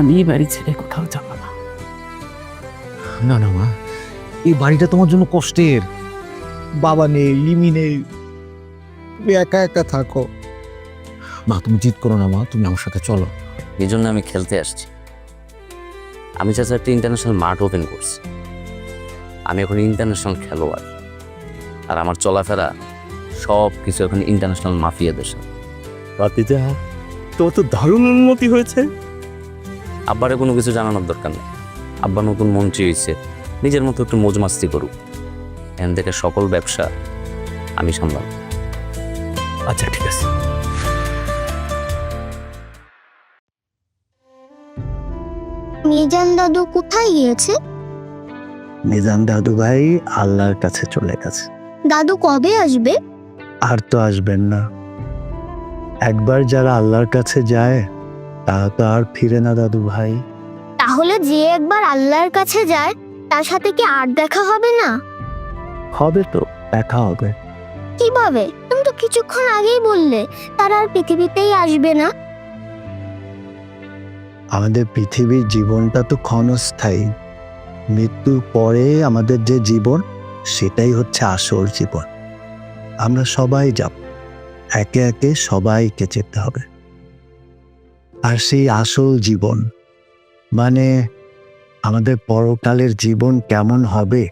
আমি এই বাড়ি ছেড়ে কোথাও যাব না। না না মা, এই বাড়িটা তোমার জন্য কষ্টের। বাবা নেই, লিমি নেই, তুমি একা একা থাকো। মা তুমি জিদ করো না মা, তুমি আমার সাথে চলো। এই জন্য আমি খেলতে আসছি। আমি চাচা একটা ইন্টারন্যাশনাল মাঠ ওপেন করছি। আমি এখন ইন্টারন্যাশনাল খেলোয়াড়, আর আমার চলাফেরা সব কিছু এখন ইন্টারন্যাশনাল মাফিয়াদের সাথে। ভাতিজা, তোমার তো দারুণ উন্নতি হয়েছে। আব্বারে কোনো কিছু জানানোর দরকার নেই। আব্বা নতুন মন্ত্রী হয়েছে, নিজের মতো একটু মৌজ মাস্তি করুক। এখান থেকে সকল ব্যবসা আমি সামলাম। আচ্ছা ঠিক আছে। মিজান দাদু কোথায় গিয়েছে? মিজান দাদু ভাই আল্লাহর কাছে চলে গেছে। দাদু কবে আসবে? আর তো আসবেন না। একবার যারা আল্লাহর কাছে যায় তারা তো আর ফিরে না দাদু ভাই। তাহলে যে একবার আল্লাহর কাছে যায় তার সাথে কি আর দেখা হবে না? হবে তো, দেখা হবে। কিভাবে? তুমি তো কিছুক্ষণ আগেই বললে তারা আর পৃথিবীতেই আসবে না। আমাদের পৃথিবীর জীবনটা তো ক্ষণস্থায়ী। মৃত্যুর পরে আমাদের যে জীবন, সেটাই হচ্ছে আসল জীবন। আমরা সবাই যাব, একে একে সবাইকে যেতে হবে। আর সেই আসল জীবন মানে আমাদের পরকালের জীবন কেমন হবে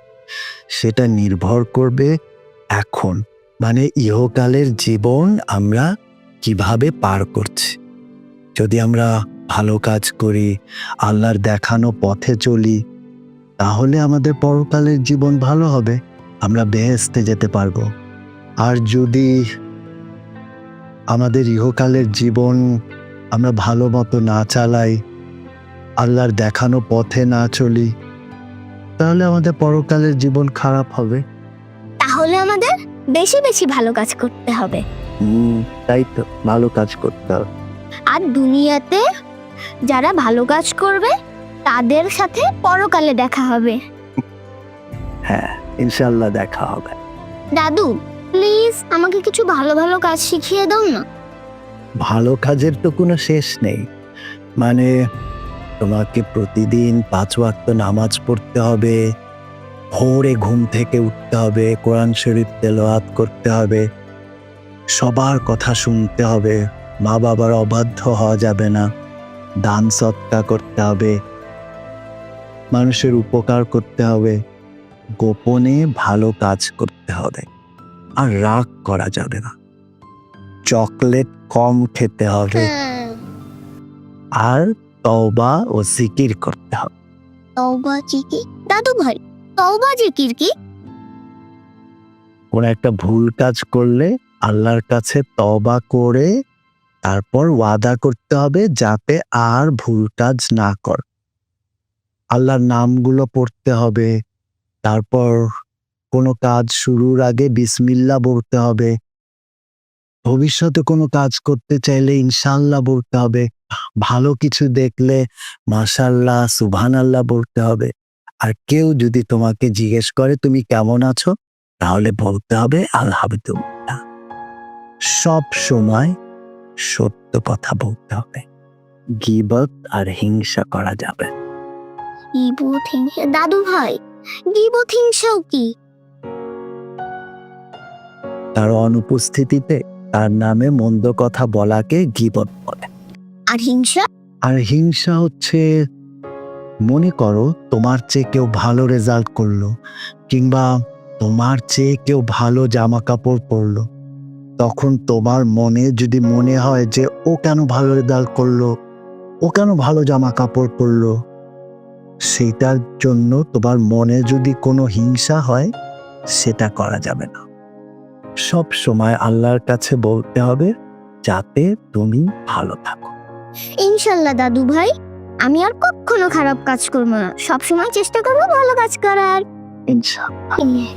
সেটা নির্ভর করবে এখন, মানে ইহকালের জীবন আমরা কিভাবে পার করছি। যদি আমরা ভালো কাজ করি, আল্লাহর দেখানো পথে চলি, তাহলে আমাদের পরকালের জীবন ভালো হবে, আমরা বেহেশতে যেতে পারবো। আর যদি আমাদের ইহকালের জীবন আমরা ভালো মতো না চালাই, আল্লাহর দেখানো পথে না চলি, তাহলে আমাদের পরকালের জীবন খারাপ হবে। তাহলে আমাদের বেশি বেশি ভালো কাজ করতে হবে। তাই তো, ভালো কাজ করতে হবে। আর দুনিয়াতে যারা ভালো কাজ করবে তাদের সাথে পরকালে দেখা হবে। হ্যাঁ, ইনশাল্লাহ দেখা হবে। দাদু প্লিজ আমাকে কিছু ভালো ভালো কাজ শিখিয়ে দাও না। ভালো কাজের তো কোনো শেষ নেই। মানে তোমাকে প্রতিদিন 5 ওয়াক্ত নামাজ পড়তে হবে, ভোরে ঘুম থেকে উঠতে হবে, কোরআন শরীফ তেলাওয়াত করতে হবে, সবার কথা শুনতে হবে, মা বাবার অবাধ্য হওয়া যাবে না, দান সৎকা করতে হবে, মানুষের উপকার করতে হবে, গোপনে ভালো কাজ করতে হবে, আর রাগ করা যাবে না, চকলেট কম খেতে হবে, আর তওবা ও জিকির করতে হবে। তওবা জিকির? দাদু ভাই তওবা জিকির কি? কোন একটা ভুল কাজ করলে আল্লাহর কাছে তওবা করে তারপর ওয়াদা করতে হবে যাতে আর ভুল কাজ না কর। আল্লাহর নামগুলো পড়তে হবে, তারপর কোনো কাজ শুরুর আগে বিসমিল্লাহ বলতে হবে, ভবিষ্যতে কোনো কাজ করতে চাইলে ইনশাআল্লাহ বলতে হবে, ভালো কিছু দেখলে মাশাআল্লাহ সুবহানাল্লাহ বলতে হবে। আর কেউ যদি তোমাকে জিজ্ঞেস করে তুমি কেমন আছো, তাহলে বলতে হবে আলহামদুলিল্লাহ। সব সময় সত্য কথা বলতে হবে, গীবত আর হিংসা করা যাবে। গীবত হিংসা? দাদু ভাই গীবত হিংসাও কি? তার অনুপস্থিতিতে তার নামে মন্দ কথা বলাকে গীবত বলে। আর হিংসা? আর হিংসা হচ্ছে, মনে করো তোমার চেয়ে কেউ ভালো রেজাল্ট করলো, কিংবা তোমার চেয়ে কেউ ভালো জামা কাপড় পরলো, তখন তোমার মনে যদি মনে হয় যে ও কেন ভালো রেজাল্ট করলো, ও কেন ভালো জামা কাপড় পরলো, সেটার জন্য তোমার মনে যদি কোনো হিংসা হয়, সেটা করা যাবে না। সব সময় আল্লাহর কাছে বলতে হবে যাতে তুমি ভালো থাকো। ইনশাল্লাহ দাদু ভাই, আমি আর কখনো খারাপ কাজ করবো না, সবসময় চেষ্টা করবো ভালো কাজ করার। ইনশাআল্লাহ।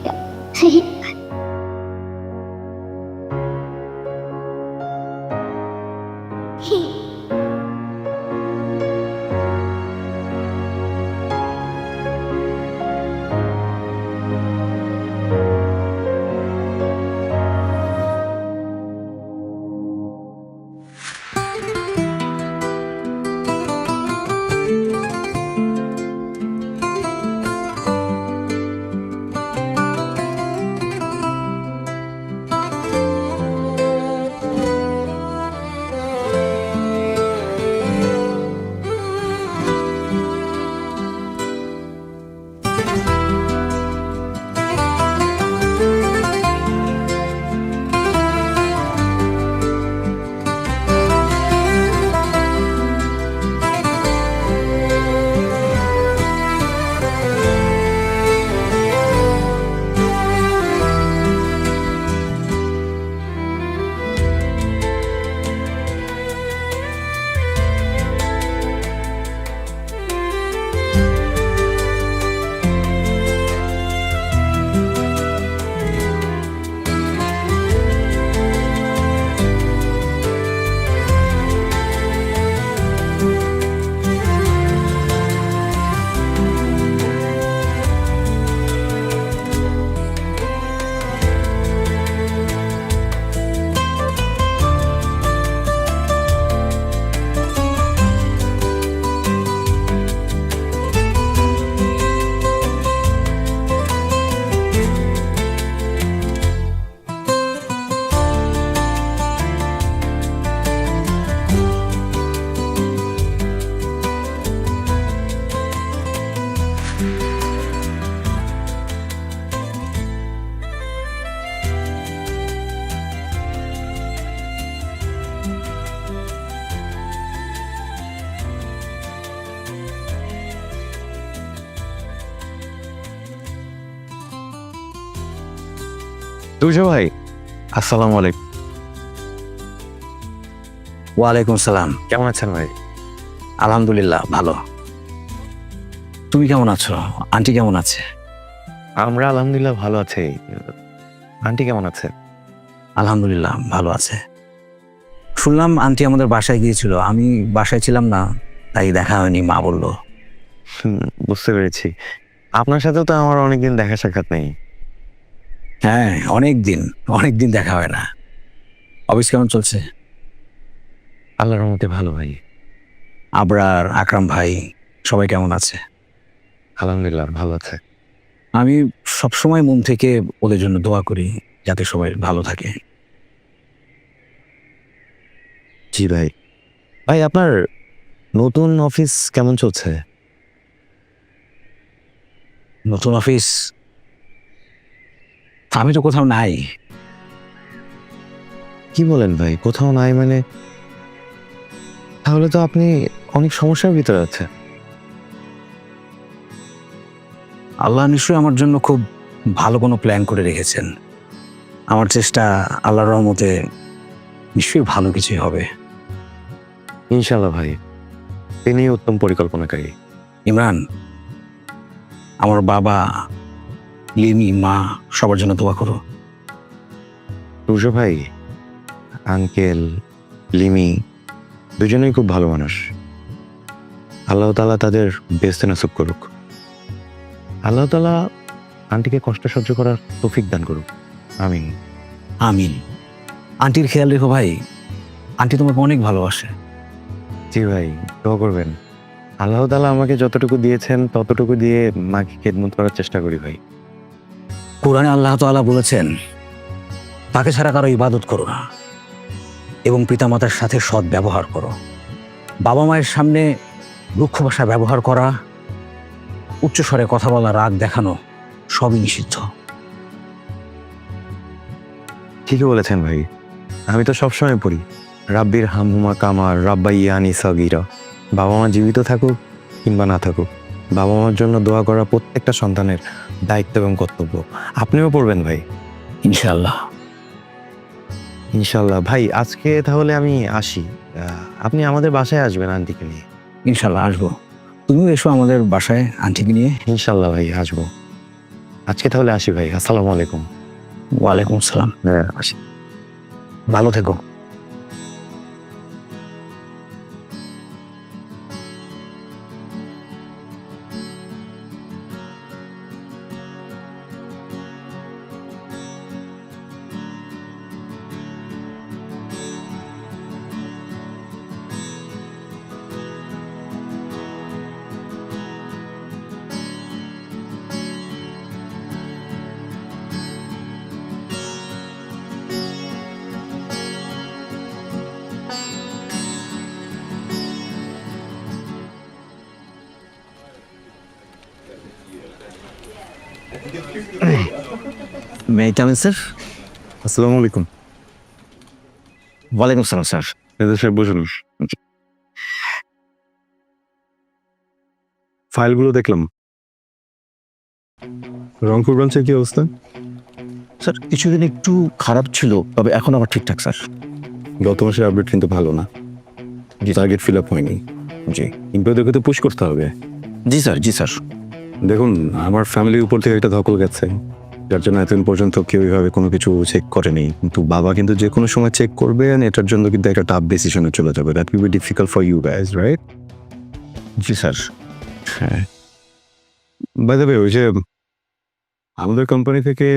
তুষার ভাই, আসসালামু আলাইকুম। ওয়ালাইকুম সালাম। কেমন আছেন ভাই? আলহামদুলিল্লাহ ভালো। তুমি কেমন আছো? আন্টি কেমন আছে? আমরা আলহামদুলিল্লাহ ভালো আছি। আন্টি কেমন আছে? আলহামদুলিল্লাহ ভালো আছে। শুনলাম আন্টি আমাদের বাসায় গিয়েছিল, আমি বাসায় ছিলাম না, তাই দেখা হয়নি, মা বললো। বুঝতে পেরেছি। আপনার সাথেও তো আমার অনেকদিন দেখা সাক্ষাৎ নেই। হ্যাঁ, অনেক দিন দেখা হয় না। অফিস কেমন চলছে? আল্লাহর রহমতে ভালো ভাই। আবরার, আকরাম ভাই সবাই কেমন আছে? আলহামদুলিল্লাহ ভালো আছে। আমি সবসময় মন থেকে ওদের জন্য দোয়া করি যাতে সবাই ভালো থাকে। জি ভাই। ভাই আপনার নতুন অফিস কেমন চলছে? নতুন অফিস? আমি তো কোথাও নাই। কি বলেন ভাই, কোথাও নাই মানে? তাহলে তো আপনি অনেক সমস্যার ভিতরে আছেন। আল্লাহ নিশ্চয়ই আমার জন্য খুব ভালো কোনো প্ল্যান করে রেখেছেন। আমার চেষ্টা, আল্লাহর রহমতে নিশ্চয়ই ভালো কিছুই হবে। ইনশাল্লাহ ভাই, তিনি উত্তম পরিকল্পনাকারী। ইমরান, আমার বাবা, লিমি, মা সবার জন্য দোয়া করো। তুষার ভাই, আঙ্কেল, লিমি দুজনেই খুব ভালো মানুষ। আল্লাহ তাআলা তাদের বেস্তে নাসিব করুক। আল্লাহ তাআলা আন্টিকে কষ্ট সহ্য করার তৌফিক দান করুক। আমিন। আমিন। আন্টির খেয়াল রেখো ভাই, আন্টি তোমাকে অনেক ভালোবাসে। জি ভাই, দোয়া করবেন। আল্লাহ তাআলা আমাকে যতটুকু দিয়েছেন ততটুকু দিয়ে মাকে খেদমত করার চেষ্টা করি ভাই। কোরআনে আল্লাহ তাআলা বলেছেন, তাকে ছাড়া কারো ইবাদত করো না এবং পিতামাতার সাথে সৎ ব্যবহার করো। বাবা মায়ের সামনে রুক্ষ ভাষা ব্যবহার করা, উচ্চস্বরে কথা বলা, রাগ দেখানো সবই নিষিদ্ধ। ঠিকই বলেছেন ভাই। আমি তো সবসময় পড়ি, রাব্বির হামহুমা কামা রাব্বাইয়ানি সাগীরা। বাবা মা জীবিত থাকুক কিংবা না থাকুক, বাবা মার জন্য দোয়া করা প্রত্যেকটা সন্তানের দায়িত্ব এবং কর্তব্য। আপনিও পড়বেন ভাই। ইনশাআল্লাহ। ইনশাল্লাহ ভাই, আজকে তাহলে আমি আসি। আপনি আমাদের বাসায় আসবেন আন্টিকে নিয়ে? ইনশাআল্লাহ আসবো। তুমিও এসো আমাদের বাসায় আন্টিকে নিয়ে। ইনশাল্লাহ ভাই, আসবো। আজকে তাহলে আসি ভাই। আসসালামু আলাইকুম। ওয়ালাইকুম আসসালাম। আসি। ভালো থেকো। May I come in sir? আসসালামু আলাইকুম। ওয়ালাইকুম সালাম স্যার। সাহেব বসুন। ফাইলগুলো দেখলাম। রংপুর ব্রাঞ্চের কি অবস্থা? স্যার কিছুদিন একটু খারাপ ছিল, তবে এখন আবার ঠিকঠাক স্যার। গত মাসের আপডেট কিন্তু ভালো না। টার্গেট ফিল আপ হয়নি। জি এমপ্লয়ীদেরকে তো পুশ করতে হবে। জি স্যার, জি স্যার। দেখুন, আমার ফ্যামিলির উপর থেকে একটা ধকল গেছে, যার জন্য এতদিন পর্যন্ত কেউ এইভাবে কোনো কিছু চেক করেনি। কিন্তু বাবা কিন্তু যে কোনো সময় চেক করবে, এটার জন্য কিন্তু একটা টাফ ডিসিশনে চলে যাবে। That will be difficult for you guys, right? জি স্যার। হ্যাঁ। বাই দ্য ওয়ে, ওই যে আমাদের কোম্পানি থেকে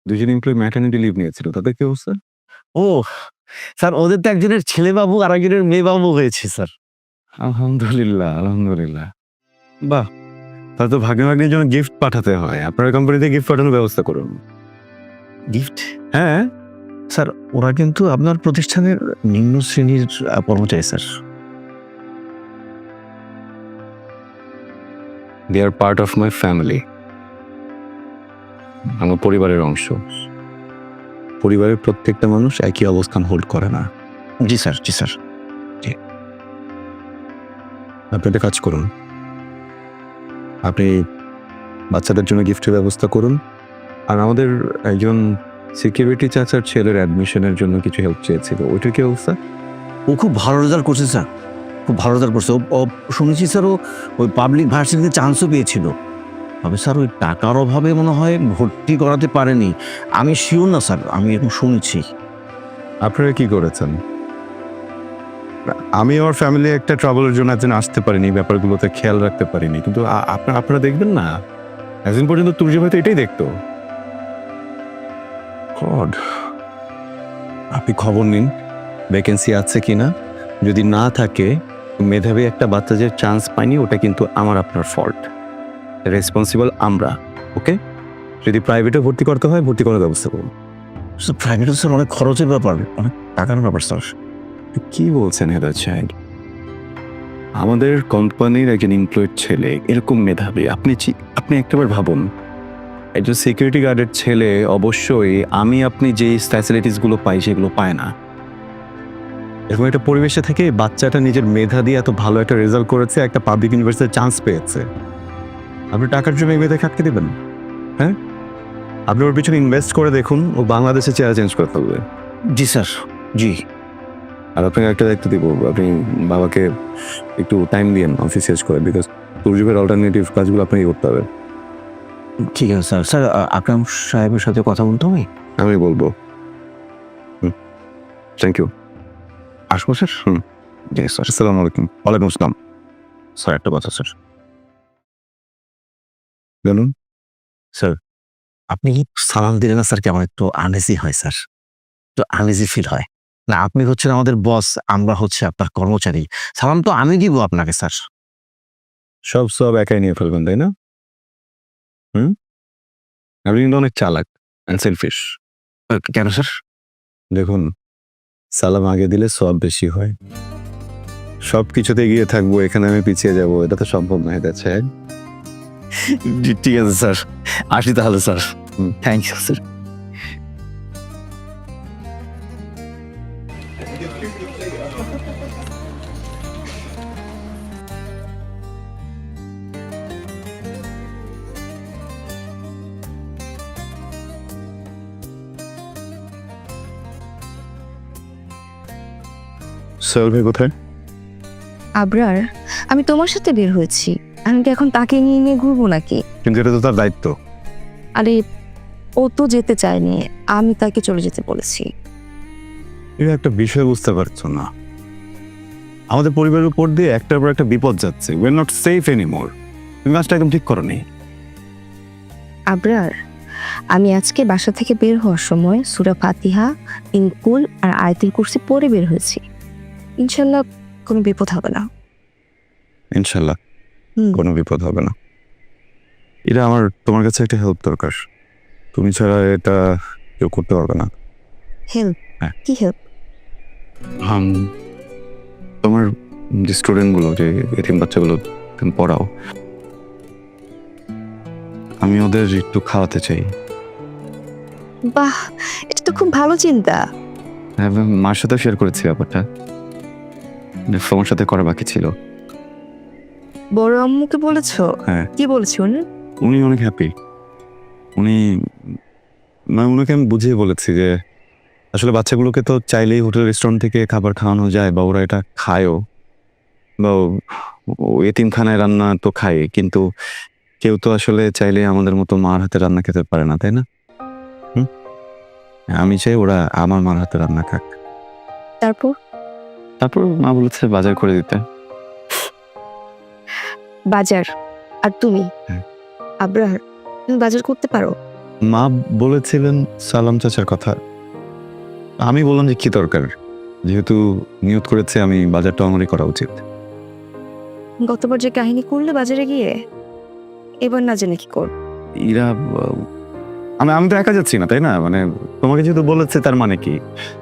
দুজন এমপ্লয়ি ম্যাটারনিটি লিভ নিয়েছিল, তাদের কি অবস্থা? ও স্যার, ওদের তো একজনের ছেলে বাবু আর একজনের মেয়ে বাবু হয়েছে স্যার। আলহামদুলিল্লাহ, আলহামদুলিল্লাহ। বাহ, তাহলে তো ভাগ্নে ভাগ্নের জন্য গিফট পাঠাতে হয়। আপনার কোম্পানিতে গিফট পাঠানোর ব্যবস্থা করুন। গিফট? হ্যাঁ স্যার, ওরা কিন্তু আপনার প্রতিষ্ঠানের নিম্ন শ্রেণীর কর্মচারী sir. They are part of my family. আমার পরিবারের অংশ। পরিবারের প্রত্যেকটা মানুষ একই অবস্থান হোল্ড করে না। জি স্যার, জি স্যার। আপনি একটা কাজ করুন, আপনি বাচ্চাদের জন্য গিফটের ব্যবস্থা করুন, আর আমাদের একজন সিকিউরিটি চাচার ছেলের অ্যাডমিশনের জন্য কিছু হেল্প চেয়েছিল, ওইটা কি অবস্থা? ও খুব ভালো রেজাল্ট করছে স্যার, খুব ভালো রেজাল্ট করছে। ও শুনেছি স্যার ও ওই পাবলিক ভার্সিটিতে চান্সও পেয়েছিল। তবে স্যার ওই টাকার অভাবে মনে হয় ভর্তি করাতে পারেনি। আমি শিওর না স্যার, আমি এরকম শুনেছি। আপনারা কি করেছেন? আমি আমার ফ্যামিলি একটা ট্রাভেলের জন্য একদিন আসতে পারিনি, ব্যাপারগুলোতে খেয়াল রাখতে পারিনি, কিন্তু আপনারা দেখবেন না? একদিন পর্যন্ত তুর্জি ভাই তো এটাই দেখতো। গড, আপনি খবর নিন ভ্যাকেন্সি আছে কিনা। যদি না থাকে, মেধাবী একটা বাচ্চা যে চান্স পায়নি, ওটা কিন্তু আমার আপনার ফল্ট। রেসপন্সিবল আমরা, ওকে? যদি প্রাইভেটে ভর্তি করতে হয়, ভর্তি করার ব্যবস্থা করুন। স্যার প্রাইভেট স্যার অনেক খরচের ব্যাপার, অনেক টাকার ব্যাপার স্যার। কি বলছেন হেদায়েত সাহেব? আমাদের কোম্পানির একজন এমপ্লয়েড ছেলে এরকম মেধাবী, আপনি একটাবার ভাবুন। একজন সিকিউরিটি গার্ডের ছেলে অবশ্যই আপনি যে ফ্যাসিলিটিসগুলো পাই সেগুলো পায় না। এরকম একটা পরিবেশে থেকে বাচ্চাটা নিজের মেধা দিয়ে এত ভালো একটা রেজাল্ট করেছে, একটা পাবলিক ইউনিভার্সিটিতে চান্স পেয়েছে। আপনি টাকার জন্য এই মেধাকে আটকে দেবেন? হ্যাঁ, আপনি ওর পিছনে ইনভেস্ট করে দেখুন, ও বাংলাদেশে চেহারা চেঞ্জ করে ফেলবে। জি স্যার, জি। আর আপনাকে একটা দায়িত্ব দিব, আপনি বাবাকে একটু টাইম দিয়েন অফিস শেষ করে, বিকজ তুর্জিবের অল্টারনেটিভ কাজগুলো আপনাকে করতে হবে। ঠিক আছে স্যার। স্যার আকরাম সাহেবের সাথে কথা বলতে হবে? আমি বলবো। Thank you. আসবো স্যার? জি স্যার। আসসালামু আলাইকুম। ওয়ালাইকুম আসসালাম। স্যার একটা কথা স্যার। বলুন। স্যার আপনি সালাম দিলে না স্যার কেমন একটু আনইজি হয় স্যার, একটু আনইজি ফিল হয় না। আপনি হচ্ছেন আমাদের বস, আমরা হচ্ছে আপনার কর্মচারী। সালাম তো আমি দিব আপনাকে স্যার। সব একাই নিয়ে ফেলবেন, তাই না? আপনি কিন্তু অনেক চালাক অ্যান্ড সেলফিশ। কেন স্যার? দেখুন, সালাম আগে দিলে সব বেশি হয়। সব কিছুতে এগিয়ে থাকবো, এখানে আমি পিছিয়ে যাব, এটা তো সম্ভব না। এটা আছে। ঠিক আছে স্যার, আসি তাহলে sir. Thank you sir. Sohel ভাই কোথায়? আবরার, আমি তোমার সাথে বের হয়েছি, আমি কি এখন তাকে নিয়ে নিয়ে ঘুরবো নাকি? কিন্তু এটা তো তার দায়িত্ব। আরে ও তো যেতে চায়নি, আমি তাকে চলে যেতে বলেছি। এটা একটা বিষয় বুঝতে পারছো না? আমাদের পরিবারের উপর দিয়ে একটার পর একটা বিপদ যাচ্ছে। We are not safe anymore. তুমি কাজটা একদম ঠিক করো নি। আবরার, আমি আজকে বাসা থেকে বের হওয়ার সময় সূরা ফাতিহা, ইনকুল আর আয়াতুল কুরসি পড়ে বের হয়েছি। ইনশাল্লাহ কোনো বিপদ হবে না। ইনশাল্লাহ কোনো বিপদ হবে না। এটা আমার তোমার কাছে একটা হেল্প দরকার। তুমি ছাড়া এটা কেউ করতে পারবে না। হেল্প? হ্যাঁ। কি হেল্প? তোমার যে স্টুডেন্টগুলো, যে এতিম বাচ্চাগুলো তুমি পড়াও, আমি ওদের একটু খাওয়াতে চাই। বাহ, এটা তো খুব ভালো চিন্তা। হ্যাঁ, মার সাথে শেয়ার করেছি ব্যাপারটা, তোমার সাথে করা বাকি ছিল। বড় আম্মুকে বলেছো? হ্যাঁ। কি বলেছো উনি? উনি অনেক হ্যাপি। উনাকে আমি বুঝিয়ে বলেছি যে আসলে বাচ্চাগুলোকে তো চাইলেই হোটেল রেস্টুরেন্ট থেকে খাবার খাওয়ানো যায়, বা ওরা এটা খায়ও, বা এতিমখানায় রান্না তো খায়, কিন্তু কেউ তো আসলে চাইলে আমাদের মতো মার হাতে রান্না খেতে পারে না, তাই না? আমি চাই ওরা আমার মার হাতে রান্না খাক। তারপর মা বলেছে বাজার করে দিতে। বাজার? আর তুমি? হ্যাঁ। আবরার, তুমি বাজার করতে পারো? মা বলেছিলেন সালাম চাচার কথা। আমি বললাম যে কি দরকার, যেহেতু নিয়ত করেছে আমি বাজারটা আমারই করা উচিত। গতবার যে কাহিনী করলে বাজারে গিয়ে, এবার না জেনে কি কর? ইরা, আমি তো একা যাচ্ছি না, তাই না? মানে তোমাকে যেহেতু বলেছে তার মানে কি,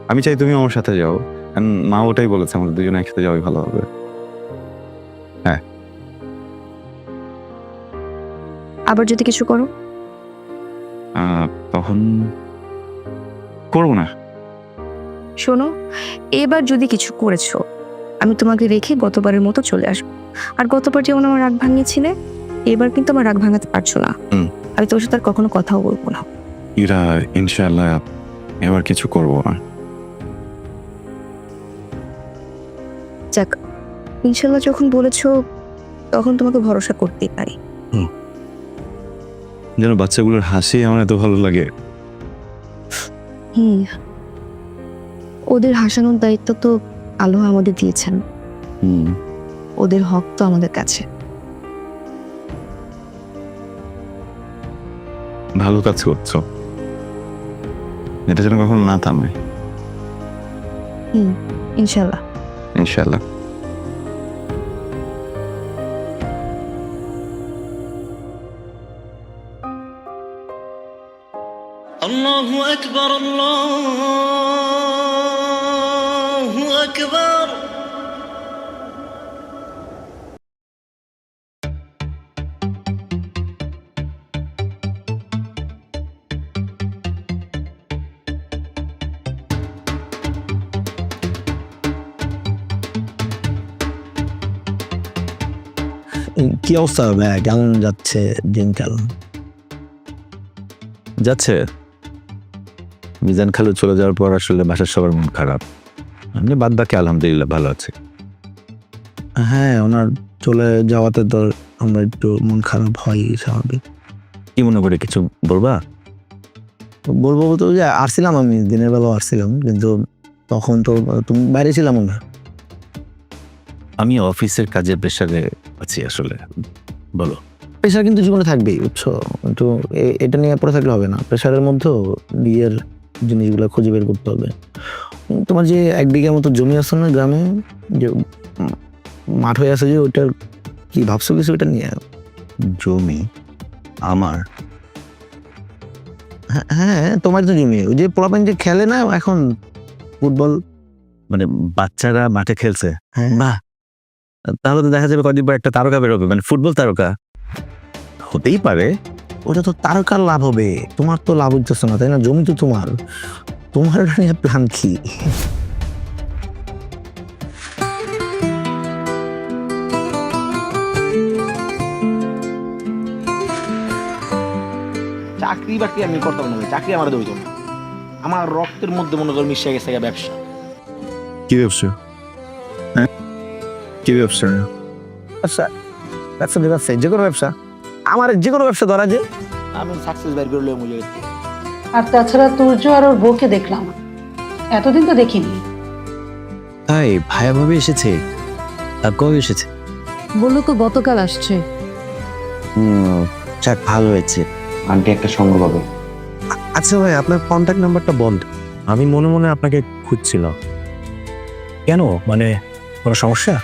আমি চাই তুমি আমার সাথে যাও। মা ওটাই বলেছে, আমাদের দুজনে একসাথে যাওয়াই ভালো হবে। হ্যাঁ। আবার যদি কিছু করো? তখন করবো না। শোনো, এবার যদি কিছু করেছো, আমি তোমাকে রেখে গতবারের মতো চলে আসবো। আর গতবার যেমন আমার রাগ ভাঙিয়েছিলে, এবার কিন্তু আমার রাগ ভাঙাতে পারছো না। আমি তোমার সাথে আর কখনো কথাও বলবো না। ইরা, ইনশাআল্লাহ এবার কিছু করবো না। যাক, ইনশাল্লাহ যখন বলেছো তখন তোমাকে ভরসা করতেই পারি। যেন বাচ্চাগুলোর হাসি আমার এত ভালো লাগে। ওদের হাসানোর দায়িত্ব তো আল্লাহ আমাদের দিয়েছেন, ওদের হক তো আমাদের কাছে। ভালো কাজ করছো, এটা যেন কখনো না থামে। ইনশাল্লাহ। ইনশাল্লাহ। الله أكبر الله أكبر কি অবস্থা ভাইয়া, কেমন যাচ্ছে দিনকাল? যাচ্ছে। মিজান খালু চলে যাওয়ার পর আসলে বাসার সবার মন খারাপ। আমি বাদ বাকি আলহামদুলিল্লাহ ভালো আছে। হ্যাঁ, ওনার চলে যাওয়াতে তো আমরা একটু মন খারাপ হয়, স্বাভাবিক। কি মনে করে কিছু বলবা? বলবো তো যে আসছিলাম, আমি দিনের বেলাও আসছিলাম, কিন্তু তখন তো তুমি বাইরে ছিলাম না। আমি অফিসের কাজের প্রেশারে আছি আসলে। বলো। প্রেশার কিন্তু জীবনে থাকবেই, বুঝছো, কিন্তু এটা নিয়ে পড়ে থাকলে হবে না। প্রেশারের মধ্যেও বিয়ের জিনিসগুলো খুঁজে বের করতে হবে। তোমার যে 1 বিঘা মতো জমি আছে না গ্রামে, যে মাঠ হয়ে আছে, যে ওইটার কি ভাবছো কিছু ওইটা নিয়ে? জমি আমার? হ্যাঁ, তোমার তো জমি। ওই যে পোলাপান যে খেলে না এখন ফুটবল, মানে বাচ্চারা মাঠে খেলছে? হ্যাঁ। বাহ, তাহলে তো দেখা যাবে কদিন পর একটা তারকা বেরোবে, মানে ফুটবল তারকা। হতেই পারে। ওটা তো তারকার লাভ হবে, তোমার তো লাভ হচ্ছে না, তাই না? জমি তো তোমার, তোমার এটা নিয়ে প্ল্যান কি? চাকরি বাকরি আমি করতাম না, চাকরি আমার দইত না। আমার রক্তের মধ্যে মনে কর মিশে গেছে ব্যবসা। কি ব্যবসা? হ্যাঁ, কি ব্যবসা? আচ্ছা, ব্যবসা ব্যবসা যে কোনো ব্যবসা, আমার যে কোনো ব্যবসা ধরা, যে আমি সাকসেস বের করে লই মুজে। আর তাছাড়া তুর্য আর ওর বউকে দেখলাম, এতদিন তো দেখিনি। তাই ভাইয়া ভাবে এসেছে? আর কবে এসেছে? বললো তো গতকাল আসছে। যাক, ভালো হয়েছে, আন্টি একটা সঙ্গ পাবে। আচ্ছা ভাই, আপনার কন্ট্যাক্ট নাম্বারটা বন্ধ। আমি মনে মনে আপনাকে খুঁজছিলাম। কেন, মানে কোনো সমস্যা?